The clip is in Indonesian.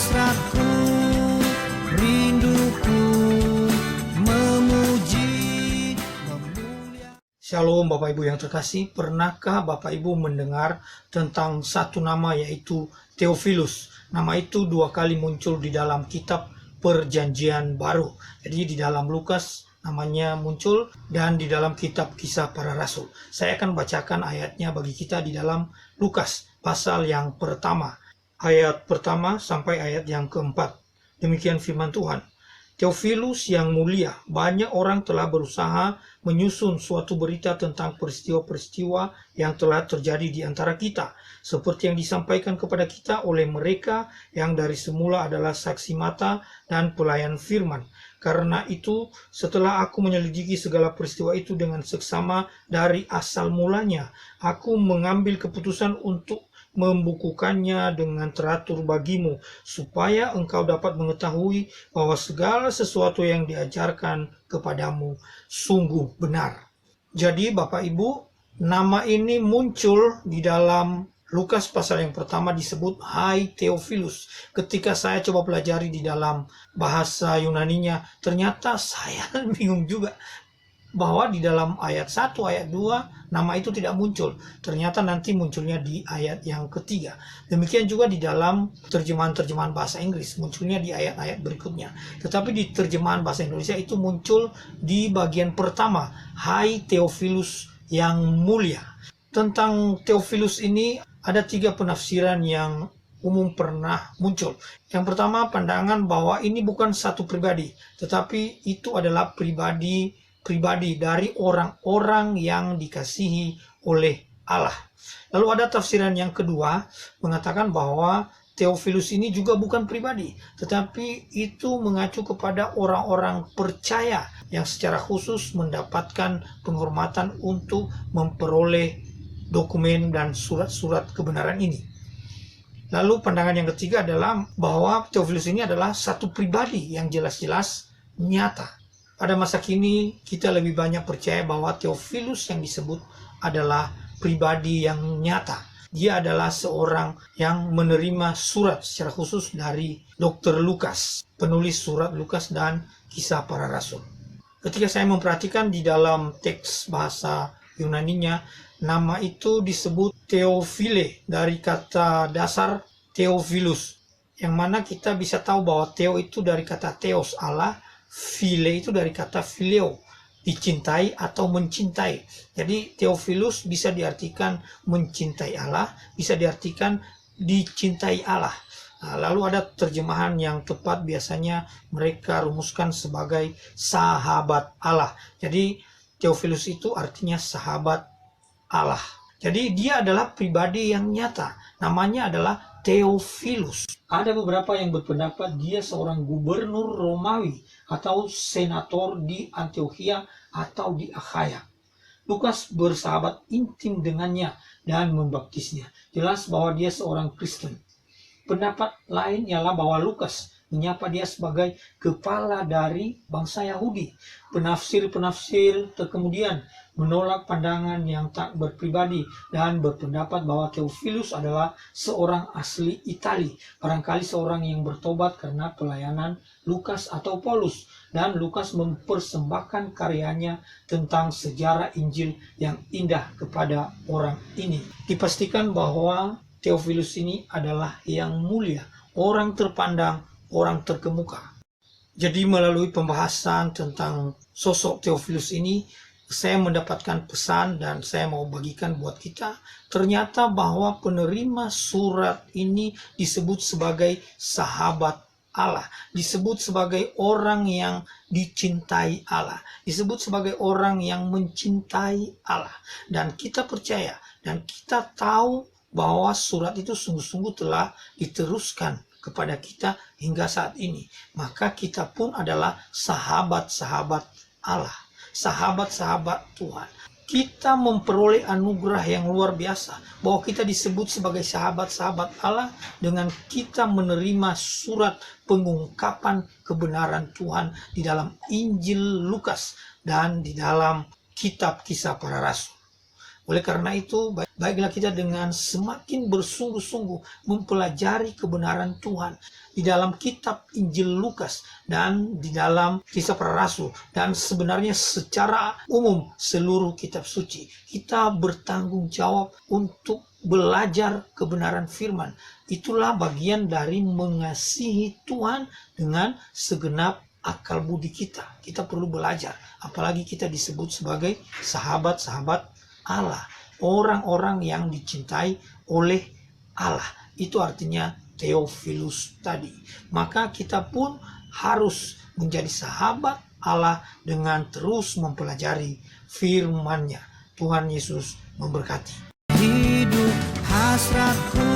hasratku, rinduku memuji, memulia. Shalom Bapak Ibu yang terkasih, pernahkah Bapak Ibu mendengar tentang satu nama yaitu Theophilus? Nama itu 2 kali muncul di dalam kitab Perjanjian Baru. Jadi di dalam Lukas namanya muncul dan di dalam kitab Kisah Para Rasul. Saya akan bacakan ayatnya bagi kita di dalam Lukas pasal yang pertama. Ayat pertama sampai ayat yang keempat. Demikian firman Tuhan. Theophilus yang mulia, banyak orang telah berusaha menyusun suatu berita tentang peristiwa-peristiwa yang telah terjadi di antara kita, seperti yang disampaikan kepada kita oleh mereka yang dari semula adalah saksi mata dan pelayan firman. Karena itu, setelah aku menyelidiki segala peristiwa itu dengan seksama dari asal mulanya, aku mengambil keputusan untuk membukukannya dengan teratur bagimu, supaya engkau dapat mengetahui bahwa segala sesuatu yang diajarkan kepadamu sungguh benar. Jadi Bapak Ibu, nama ini muncul di dalam Lukas pasal yang pertama disebut Hai Theophilus. Ketika saya coba pelajari di dalam bahasa Yunaninya, ternyata saya bingung juga bahwa di dalam ayat 1, ayat 2, nama itu tidak muncul. Ternyata nanti munculnya di ayat yang ketiga. Demikian juga di dalam terjemahan-terjemahan bahasa Inggris, munculnya di ayat-ayat berikutnya. Tetapi di terjemahan bahasa Indonesia itu muncul di bagian pertama, Hai Theophilus yang mulia. Tentang Theophilus ini ada 3 penafsiran yang umum pernah muncul. Yang pertama, pandangan bahwa ini bukan satu pribadi, tetapi itu adalah pribadi dari orang-orang yang dikasihi oleh Allah. Lalu ada tafsiran yang kedua mengatakan bahwa Theophilus ini juga bukan pribadi, tetapi itu mengacu kepada orang-orang percaya yang secara khusus mendapatkan penghormatan untuk memperoleh dokumen dan surat-surat kebenaran ini. Lalu pandangan yang ketiga adalah bahwa Theophilus ini adalah satu pribadi yang jelas-jelas nyata. Pada masa kini kita lebih banyak percaya bahwa Theophilus yang disebut adalah pribadi yang nyata. Dia adalah seorang yang menerima surat secara khusus dari Dr. Lukas, penulis surat Lukas dan Kisah Para Rasul. Ketika saya memperhatikan di dalam teks bahasa Yunaninya, nama itu disebut Theophile dari kata dasar Theophilus, yang mana kita bisa tahu bahwa Theo itu dari kata Theos Allah, Phile itu dari kata phileo, dicintai atau mencintai. Jadi Theophilus bisa diartikan mencintai Allah, bisa diartikan dicintai Allah. Nah, lalu ada terjemahan yang tepat, biasanya mereka rumuskan sebagai sahabat Allah. Jadi Theophilus itu artinya sahabat Allah. Jadi dia adalah pribadi yang nyata. Namanya adalah Theophilus. Ada beberapa yang berpendapat dia seorang gubernur Romawi atau senator di Antiokhia atau di Akhaya. Lukas bersahabat intim dengannya dan membaptisnya. Jelas bahwa dia seorang Kristen. Pendapat lain ialah bahwa Lukas menyapa dia sebagai kepala dari bangsa Yahudi. Penafsir-penafsir kemudian menolak pandangan yang tak berpribadi dan berpendapat bahwa Theophilus adalah seorang asli Itali, barangkali seorang yang bertobat karena pelayanan Lukas atau Paulus, dan Lukas mempersembahkan karyanya tentang sejarah Injil yang indah kepada orang ini. Dipastikan bahwa Theophilus ini adalah yang mulia, orang terpandang, orang terkemuka. Jadi melalui pembahasan tentang sosok Theophilus ini, saya mendapatkan pesan dan saya mau bagikan buat kita. Ternyata bahwa penerima surat ini disebut sebagai sahabat Allah, disebut sebagai orang yang dicintai Allah, disebut sebagai orang yang mencintai Allah. Dan kita percaya dan kita tahu bahwa surat itu sungguh-sungguh telah diteruskan kepada kita hingga saat ini. Maka kita pun adalah sahabat-sahabat Allah, sahabat-sahabat Tuhan. Kita memperoleh anugerah yang luar biasa, bahwa kita disebut sebagai sahabat-sahabat Allah dengan kita menerima surat pengungkapan kebenaran Tuhan di dalam Injil Lukas dan di dalam kitab Kisah Para Rasul. Oleh karena itu, baiklah kita dengan semakin bersungguh-sungguh mempelajari kebenaran Tuhan di dalam kitab Injil Lukas dan di dalam Kisah Para Rasul, dan sebenarnya secara umum seluruh kitab suci. Kita bertanggung jawab untuk belajar kebenaran firman. Itulah bagian dari mengasihi Tuhan dengan segenap akal budi kita. Kita perlu belajar, apalagi kita disebut sebagai sahabat-sahabat Allah, orang-orang yang dicintai oleh Allah. Itu artinya Theophilus tadi. Maka kita pun harus menjadi sahabat Allah dengan terus mempelajari firman-Nya. Tuhan Yesus memberkati. Hidup hasratku